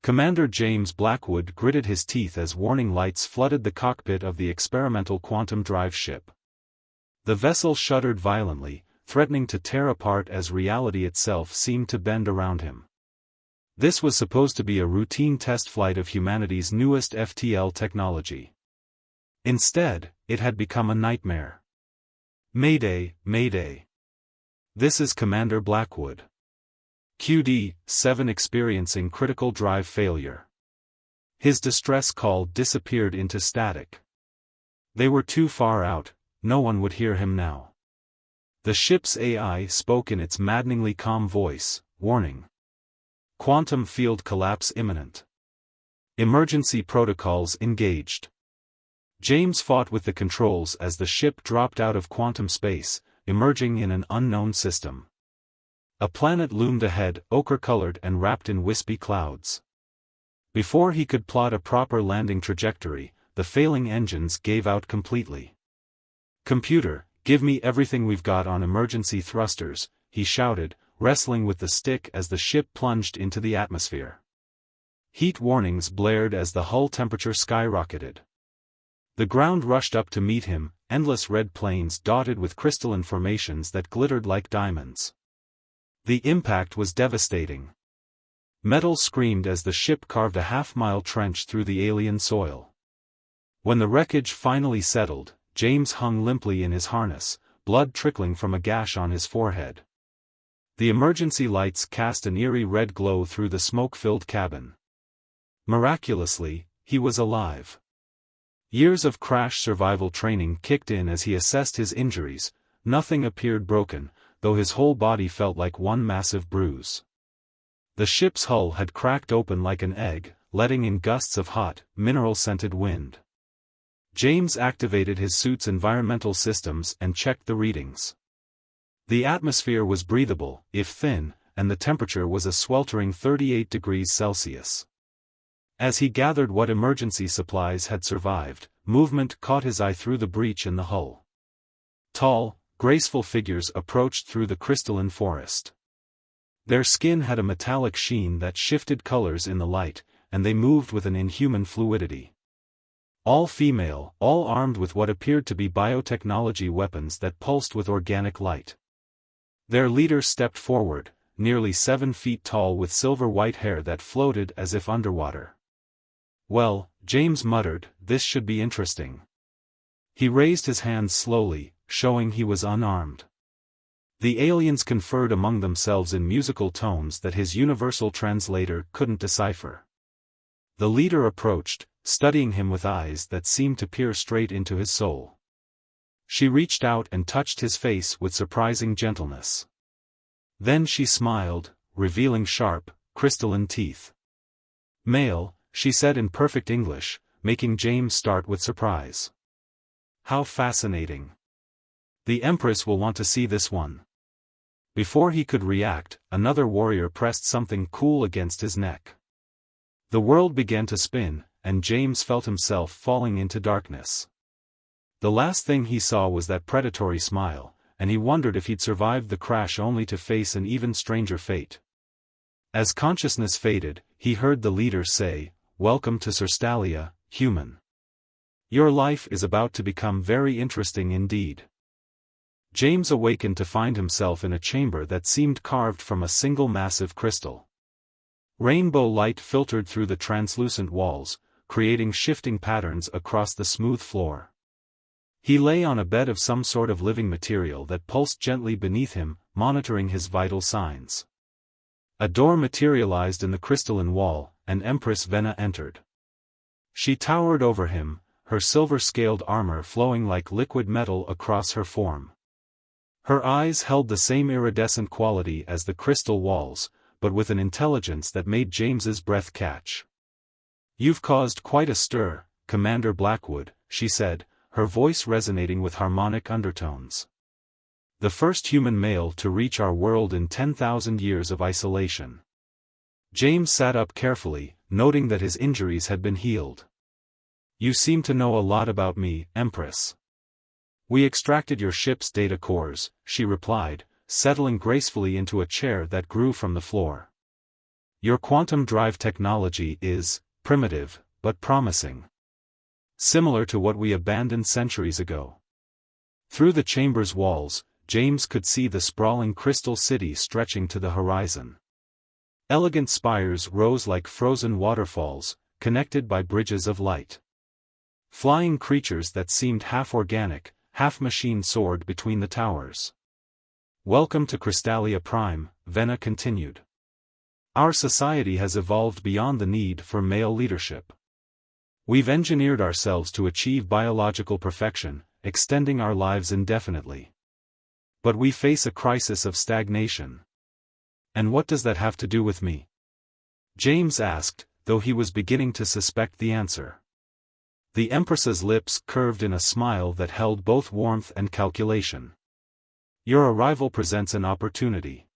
Commander James Blackwood gritted his teeth as warning lights flooded the cockpit of the experimental quantum drive ship. The vessel shuddered violently, threatening to tear apart as reality itself seemed to bend around him. This was supposed to be a routine test flight of humanity's newest FTL technology. Instead, it had become a nightmare. Mayday, Mayday. This is Commander Blackwood. QD-7 experiencing critical drive failure. His distress call disappeared into static. They were too far out, no one would hear him now. The ship's AI spoke in its maddeningly calm voice, warning. Quantum field collapse imminent. Emergency protocols engaged. James fought with the controls as the ship dropped out of quantum space, emerging in an unknown system. A planet loomed ahead, ochre-colored and wrapped in wispy clouds. Before he could plot a proper landing trajectory, the failing engines gave out completely. "Computer, give me everything we've got on emergency thrusters," he shouted, wrestling with the stick as the ship plunged into the atmosphere. Heat warnings blared as the hull temperature skyrocketed. The ground rushed up to meet him, endless red plains dotted with crystalline formations that glittered like diamonds. The impact was devastating. Metal screamed as the ship carved a half-mile trench through the alien soil. When the wreckage finally settled, James hung limply in his harness, blood trickling from a gash on his forehead. The emergency lights cast an eerie red glow through the smoke-filled cabin. Miraculously, he was alive. Years of crash survival training kicked in as he assessed his injuries. Nothing appeared broken, though his whole body felt like one massive bruise. The ship's hull had cracked open like an egg, letting in gusts of hot, mineral-scented wind. James activated his suit's environmental systems and checked the readings. The atmosphere was breathable, if thin, and the temperature was a sweltering 38 degrees Celsius. As he gathered what emergency supplies had survived, movement caught his eye through the breach in the hull. Tall, graceful figures approached through the crystalline forest. Their skin had a metallic sheen that shifted colors in the light, and they moved with an inhuman fluidity. All female, all armed with what appeared to be biotechnology weapons that pulsed with organic light. Their leader stepped forward, nearly 7 feet tall with silver-white hair that floated as if underwater. "Well," James muttered, "this should be interesting." He raised his hands slowly, showing he was unarmed. The aliens conferred among themselves in musical tones that his universal translator couldn't decipher. The leader approached, studying him with eyes that seemed to peer straight into his soul. She reached out and touched his face with surprising gentleness. Then she smiled, revealing sharp, crystalline teeth. "Male," she said in perfect English, making James start with surprise. "How fascinating. The Empress will want to see this one." Before he could react, another warrior pressed something cool against his neck. The world began to spin, and James felt himself falling into darkness. The last thing he saw was that predatory smile, and he wondered if he'd survived the crash only to face an even stranger fate. As consciousness faded, he heard the leader say, "Welcome to Surstalia, human. Your life is about to become very interesting indeed." James awakened to find himself in a chamber that seemed carved from a single massive crystal. Rainbow light filtered through the translucent walls, creating shifting patterns across the smooth floor. He lay on a bed of some sort of living material that pulsed gently beneath him, monitoring his vital signs. A door materialized in the crystalline wall, and Empress Vena entered. She towered over him, her silver-scaled armor flowing like liquid metal across her form. Her eyes held the same iridescent quality as the crystal walls, but with an intelligence that made James's breath catch. "You've caused quite a stir, Commander Blackwood," she said, her voice resonating with harmonic undertones. "The first human male to reach our world in 10,000 years of isolation." James sat up carefully, noting that his injuries had been healed. "You seem to know a lot about me, Empress." "We extracted your ship's data cores," she replied, settling gracefully into a chair that grew from the floor. Your quantum drive technology is primitive, but promising. Similar to what we abandoned centuries ago. Through the chamber's walls, James could see the sprawling crystal city stretching to the horizon. Elegant spires rose like frozen waterfalls, connected by bridges of light. Flying creatures that seemed half-organic, half-machine soared between the towers. Welcome to Crystalia Prime, Vena continued. Our society has evolved beyond the need for male leadership. We've engineered ourselves to achieve biological perfection, extending our lives indefinitely. But we face a crisis of stagnation. And what does that have to do with me? James asked, though he was beginning to suspect the answer. The Empress's lips curved in a smile that held both warmth and calculation. Your arrival presents an opportunity.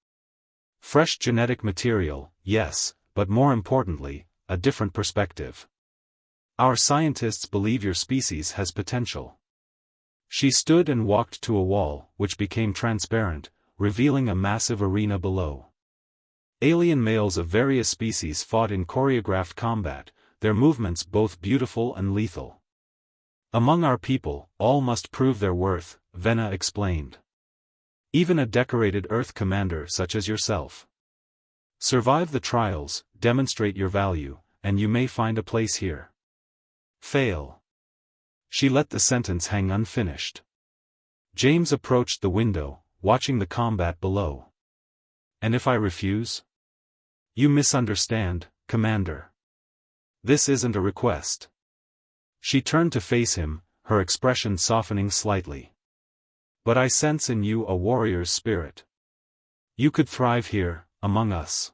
Fresh genetic material, yes, but more importantly, a different perspective. Our scientists believe your species has potential. She stood and walked to a wall, which became transparent, revealing a massive arena below. Alien males of various species fought in choreographed combat, their movements both beautiful and lethal. Among our people, all must prove their worth, Vena explained. Even a decorated Earth commander such as yourself. Survive the trials, demonstrate your value, and you may find a place here. Fail. She let the sentence hang unfinished. James approached the window, watching the combat below. And if I refuse? You misunderstand, Commander. This isn't a request. She turned to face him, her expression softening slightly. But I sense in you a warrior's spirit. You could thrive here, among us.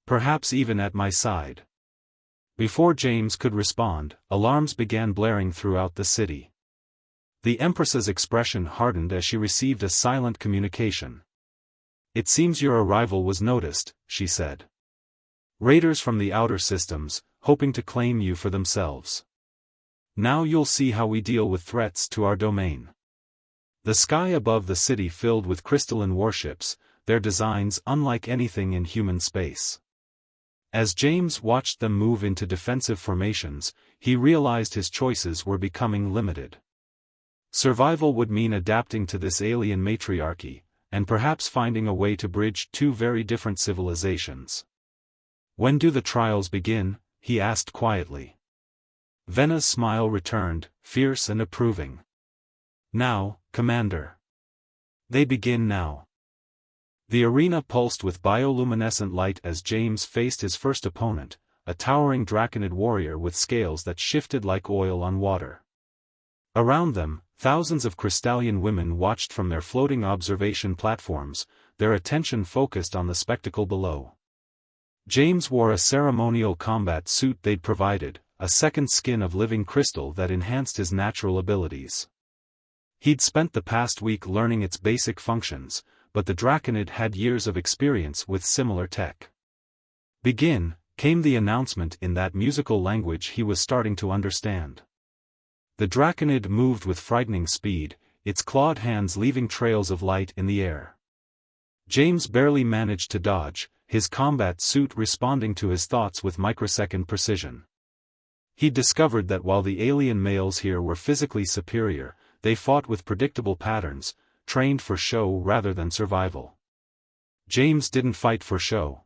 Perhaps even at my side. Before James could respond, alarms began blaring throughout the city. The Empress's expression hardened as she received a silent communication. It seems your arrival was noticed, she said. Raiders from the outer systems, hoping to claim you for themselves. Now you'll see how we deal with threats to our domain. The sky above the city filled with crystalline warships, their designs unlike anything in human space. As James watched them move into defensive formations, he realized his choices were becoming limited. Survival would mean adapting to this alien matriarchy, and perhaps finding a way to bridge two very different civilizations. When do the trials begin? He asked quietly. Vena's smile returned, fierce and approving. Now, Commander. They begin now. The arena pulsed with bioluminescent light as James faced his first opponent, a towering draconid warrior with scales that shifted like oil on water. Around them, thousands of Crystallian women watched from their floating observation platforms, their attention focused on the spectacle below. James wore a ceremonial combat suit they'd provided, a second skin of living crystal that enhanced his natural abilities. He'd spent the past week learning its basic functions, but the Draconid had years of experience with similar tech. Begin, came the announcement in that musical language he was starting to understand. The Draconid moved with frightening speed, its clawed hands leaving trails of light in the air. James barely managed to dodge, his combat suit responding to his thoughts with microsecond precision. He discovered that while the alien males here were physically superior, they fought with predictable patterns, trained for show rather than survival. James didn't fight for show.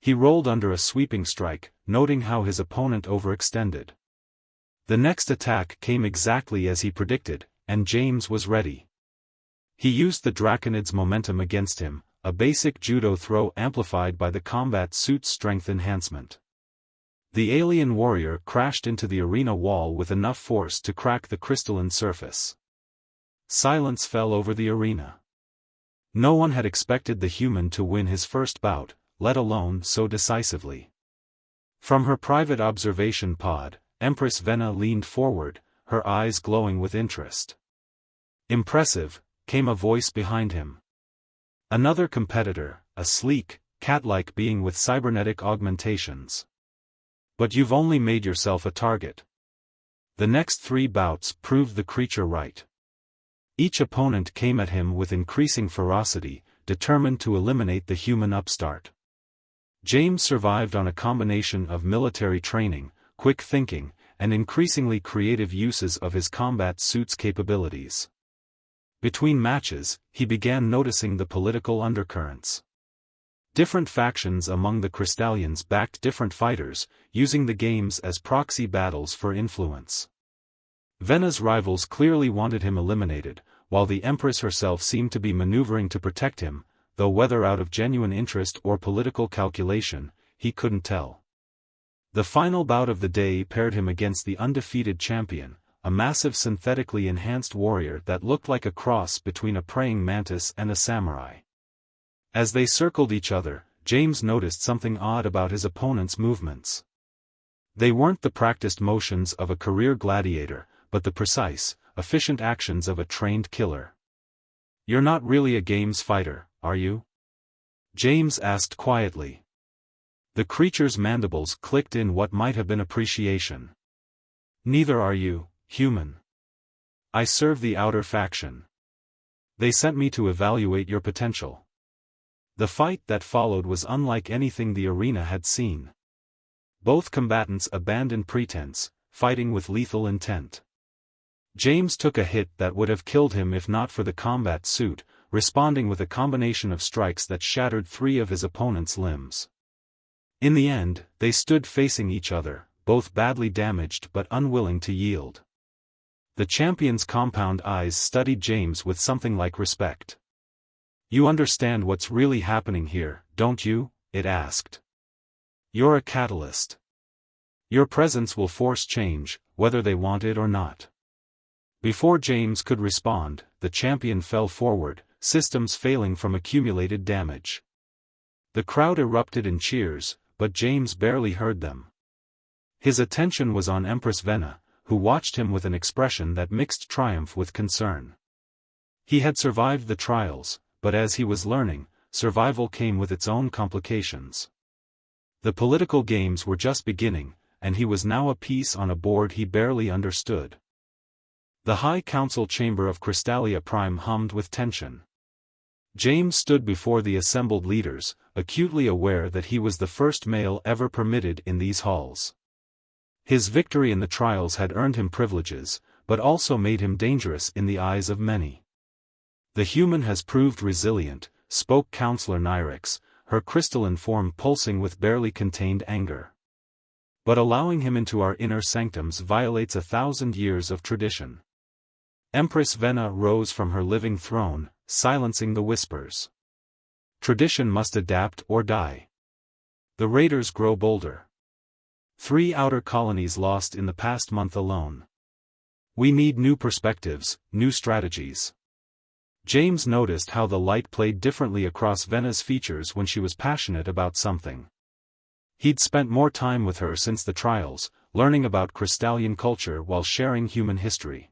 He rolled under a sweeping strike, noting how his opponent overextended. The next attack came exactly as he predicted, and James was ready. He used the Draconid's momentum against him, a basic judo throw amplified by the combat suit's strength enhancement. The alien warrior crashed into the arena wall with enough force to crack the crystalline surface. Silence fell over the arena. No one had expected the human to win his first bout, let alone so decisively. From her private observation pod, Empress Vena leaned forward, her eyes glowing with interest. Impressive, came a voice behind him. Another competitor, a sleek, cat-like being with cybernetic augmentations. But you've only made yourself a target. The next 3 bouts proved the creature right. Each opponent came at him with increasing ferocity, determined to eliminate the human upstart. James survived on a combination of military training, quick thinking, and increasingly creative uses of his combat suit's capabilities. Between matches, he began noticing the political undercurrents. Different factions among the Crystallians backed different fighters, using the games as proxy battles for influence. Vena's rivals clearly wanted him eliminated, while the Empress herself seemed to be maneuvering to protect him, though whether out of genuine interest or political calculation, he couldn't tell. The final bout of the day paired him against the undefeated champion, a massive synthetically enhanced warrior that looked like a cross between a praying mantis and a samurai. As they circled each other, James noticed something odd about his opponent's movements. They weren't the practiced motions of a career gladiator, but the precise, efficient actions of a trained killer. "You're not really a games fighter, are you?" James asked quietly. The creature's mandibles clicked in what might have been appreciation. "Neither are you, human. I serve the outer faction. They sent me to evaluate your potential." The fight that followed was unlike anything the arena had seen. Both combatants abandoned pretense, fighting with lethal intent. James took a hit that would have killed him if not for the combat suit, responding with a combination of strikes that shattered 3 of his opponent's limbs. In the end, they stood facing each other, both badly damaged but unwilling to yield. The champion's compound eyes studied James with something like respect. "You understand what's really happening here, don't you?" it asked. "You're a catalyst. Your presence will force change, whether they want it or not." Before James could respond, the champion fell forward, systems failing from accumulated damage. The crowd erupted in cheers, but James barely heard them. His attention was on Empress Vena, who watched him with an expression that mixed triumph with concern. He had survived the trials, but as he was learning, survival came with its own complications. The political games were just beginning, and he was now a piece on a board he barely understood. The High Council chamber of Crystallia Prime hummed with tension. James stood before the assembled leaders, acutely aware that he was the first male ever permitted in these halls. His victory in the trials had earned him privileges, but also made him dangerous in the eyes of many. "The human has proved resilient," spoke Counselor Nyrix, her crystalline form pulsing with barely contained anger. "But allowing him into our inner sanctums violates 1,000 years of tradition." Empress Vena rose from her living throne, silencing the whispers. "Tradition must adapt or die." The raiders grow bolder. 3 outer colonies lost in the past month alone. We need new perspectives, new strategies. James noticed how the light played differently across Vena's features when she was passionate about something. He'd spent more time with her since the trials, learning about Crystallian culture while sharing human history.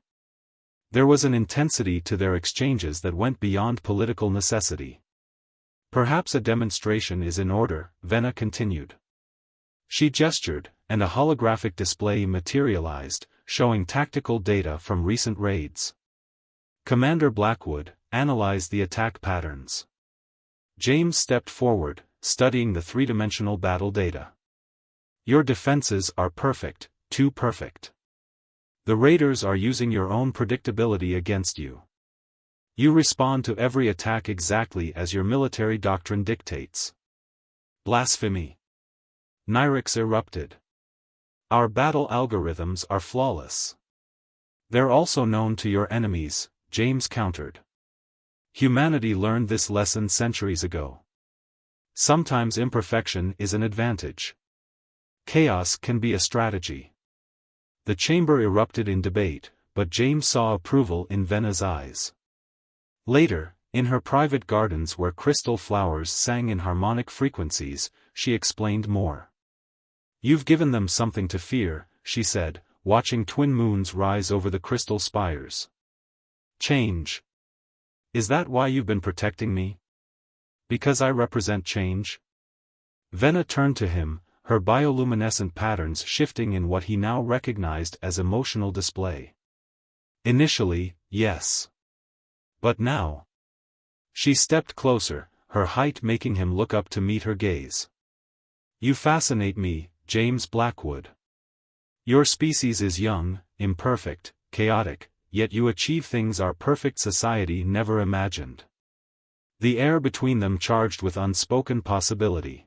There was an intensity to their exchanges that went beyond political necessity. "Perhaps a demonstration is in order," Vena continued. She gestured, and a holographic display materialized, showing tactical data from recent raids. Commander Blackwood analyzed the attack patterns. James stepped forward, studying the 3-dimensional battle data. "Your defenses are perfect, too perfect. The raiders are using your own predictability against you. You respond to every attack exactly as your military doctrine dictates." "Blasphemy!" Nyrix erupted. "Our battle algorithms are flawless." "They're also known to your enemies," James countered. "Humanity learned this lesson centuries ago. Sometimes imperfection is an advantage. Chaos can be a strategy." The chamber erupted in debate, but James saw approval in Vena's eyes. Later, in her private gardens where crystal flowers sang in harmonic frequencies, she explained more. "You've given them something to fear," she said, watching twin moons rise over the crystal spires. "Change. Is that why you've been protecting me? Because I represent change?" Vena turned to him, her bioluminescent patterns shifting in what he now recognized as emotional display. "Initially, yes. But now?" She stepped closer, her height making him look up to meet her gaze. You fascinate me, James Blackwood. Your species is young, imperfect, chaotic, yet you achieve things our perfect society never imagined. The air between them charged with unspoken possibility.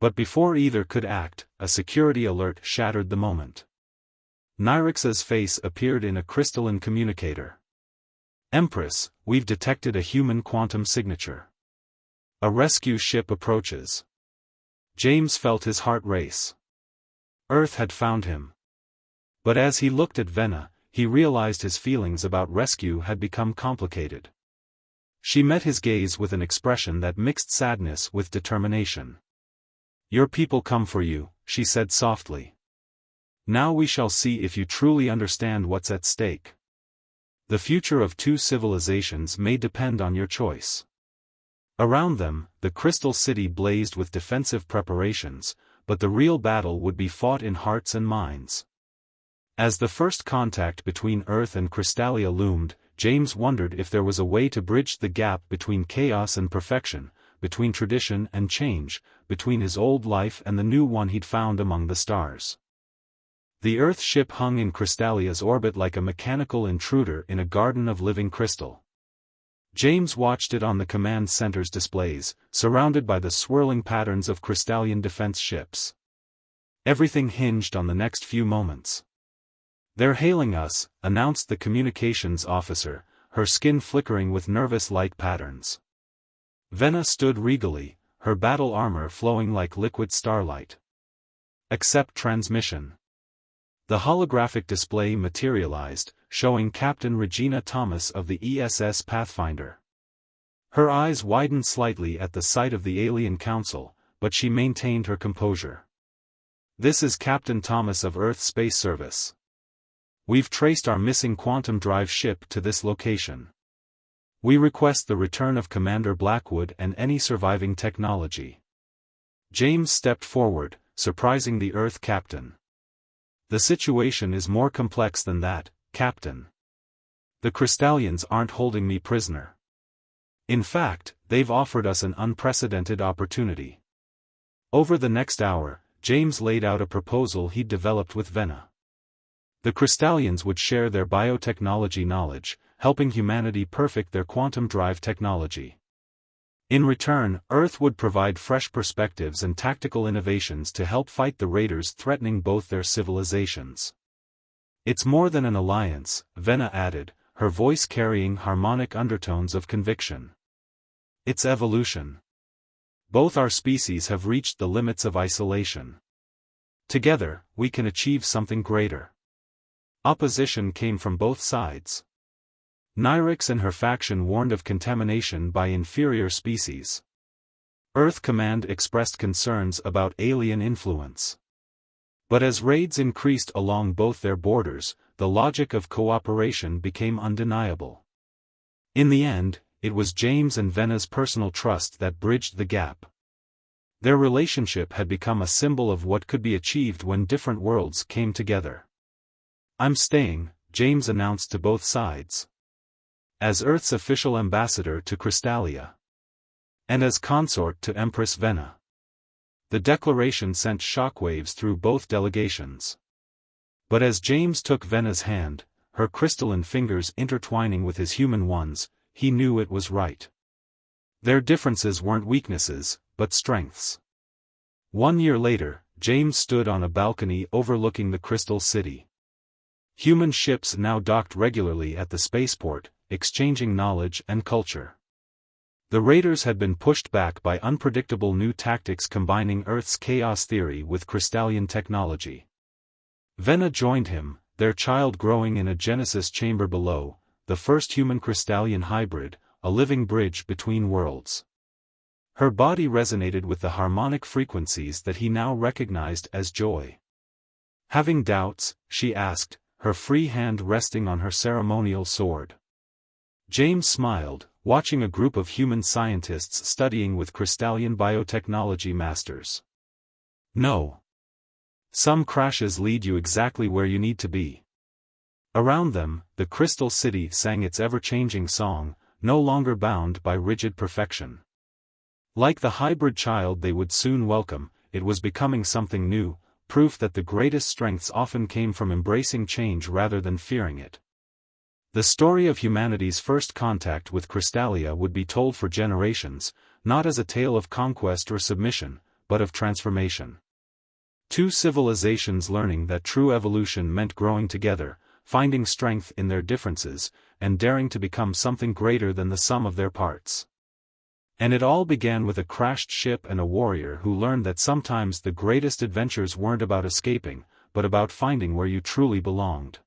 But before either could act, a security alert shattered the moment. Nyrix's face appeared in a crystalline communicator. Empress, we've detected a human quantum signature. A rescue ship approaches. James felt his heart race. Earth had found him. But as he looked at Venna, he realized his feelings about rescue had become complicated. She met his gaze with an expression that mixed sadness with determination. Your people come for you, she said softly. Now we shall see if you truly understand what's at stake. The future of two civilizations may depend on your choice. Around them, the Crystal City blazed with defensive preparations, but the real battle would be fought in hearts and minds. As the first contact between Earth and Crystallia loomed, James wondered if there was a way to bridge the gap between chaos and perfection, between tradition and change, between his old life and the new one he'd found among the stars. The Earth ship hung in Crystallia's orbit like a mechanical intruder in a garden of living crystal. James watched it on the command center's displays, surrounded by the swirling patterns of Crystallian defense ships. Everything hinged on the next few moments. They're hailing us, announced the communications officer, her skin flickering with nervous light patterns. Venna stood regally, her battle armor flowing like liquid starlight. Accept transmission. The holographic display materialized, showing Captain Regina Thomas of the ESS Pathfinder. Her eyes widened slightly at the sight of the alien council, but she maintained her composure. This is Captain Thomas of Earth Space Service. We've traced our missing quantum drive ship to this location. We request the return of Commander Blackwood and any surviving technology. James stepped forward, surprising the Earth captain. The situation is more complex than that, Captain. The Crystallians aren't holding me prisoner. In fact, they've offered us an unprecedented opportunity. Over the next hour, James laid out a proposal he'd developed with Venna. The Crystallians would share their biotechnology knowledge, helping humanity perfect their quantum drive technology. In return, Earth would provide fresh perspectives and tactical innovations to help fight the raiders threatening both their civilizations. It's more than an alliance, Venna added, her voice carrying harmonic undertones of conviction. It's evolution. Both our species have reached the limits of isolation. Together, we can achieve something greater. Opposition came from both sides. Nyrix and her faction warned of contamination by inferior species. Earth Command expressed concerns about alien influence. But as raids increased along both their borders, the logic of cooperation became undeniable. In the end, it was James and Venna's personal trust that bridged the gap. Their relationship had become a symbol of what could be achieved when different worlds came together. I'm staying, James announced to both sides. As Earth's official ambassador to Crystallia. And as consort to Empress Venna. The declaration sent shockwaves through both delegations. But as James took Venna's hand, her crystalline fingers intertwining with his human ones, he knew it was right. Their differences weren't weaknesses, but strengths. 1 year later, James stood on a balcony overlooking the Crystal City. Human ships now docked regularly at the spaceport, exchanging knowledge and culture. The raiders had been pushed back by unpredictable new tactics combining Earth's chaos theory with Crystallian technology. Venna joined him, their child growing in a Genesis chamber below, the first human Crystallian hybrid, a living bridge between worlds. Her body resonated with the harmonic frequencies that he now recognized as joy. Having doubts, she asked, her free hand resting on her ceremonial sword. James smiled, watching a group of human scientists studying with Crystallian biotechnology masters. No. Some crashes lead you exactly where you need to be. Around them, the Crystal City sang its ever-changing song, no longer bound by rigid perfection. Like the hybrid child they would soon welcome, it was becoming something new, proof that the greatest strengths often came from embracing change rather than fearing it. The story of humanity's first contact with Crystallia would be told for generations, not as a tale of conquest or submission, but of transformation. Two civilizations learning that true evolution meant growing together, finding strength in their differences, and daring to become something greater than the sum of their parts. And it all began with a crashed ship and a warrior who learned that sometimes the greatest adventures weren't about escaping, but about finding where you truly belonged.